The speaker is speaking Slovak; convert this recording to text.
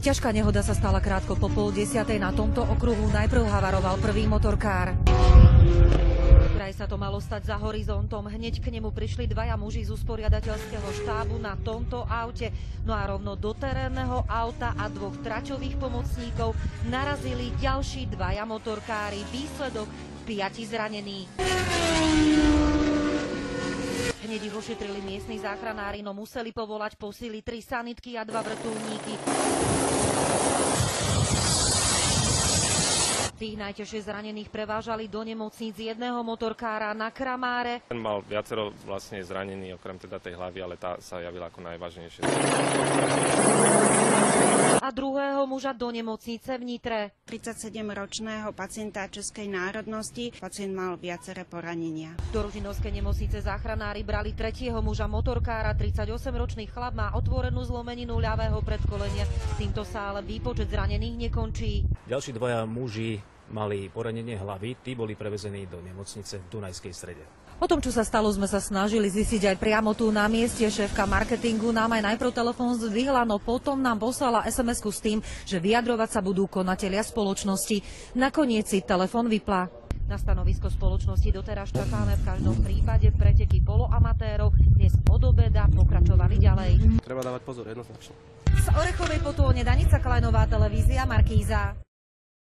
Ťažká nehoda sa stala krátko po 9:30 na tomto okruhu. Najprv havaroval prvý motorkár. Vraj sa to malo stať za horizontom. Hneď k nemu prišli dvaja muži z usporiadateľského štábu na tomto aute. No a rovno do terénneho auta a dvoch tračových pomocníkov narazili ďalší dvaja motorkári. Výsledok 5 zranení. Hneď ich ošetrili miestni záchranári, no museli povolať posily 3 sanitky a 2 vrtuľníky. Tých najťažšie zranených prevážali do nemocníc jedného motorkára na Kramáre. Ten mal viacero vlastne zranení, okrem teda tej hlavy, ale tá sa javila ako najvážnejšie. A druhého muža do nemocnice v Nitre. 37-ročného pacienta českej národnosti. Pacient mal viaceré poranenia. Do Ružinovskej nemocnice záchranári brali tretieho muža motorkára. 38-ročný chlap má otvorenú zlomeninu ľavého predkolenia. Týmto sa ale výpočet zranených nekončí. Ďalší dvaja muži mali poranenie hlavy, tí boli prevezení do nemocnice v Dunajskej Strede. O tom, čo sa stalo, sme sa snažili zistiť aj priamo tu na mieste. Šéfka marketingu nám aj najprv telefón zdvihla, no potom nám poslala SMS-ku s tým, že vyjadrovať sa budú konatelia spoločnosti. Nakoniec si telefón vypla. Na stanovisko spoločnosti doteraz čakáme. V každom prípade preteky poloamatérov dnes od obeda pokračovali ďalej. Treba dávať pozor, jednoznačne. Z Orechovej Potône Danica Kalajnová, televízia Markíza.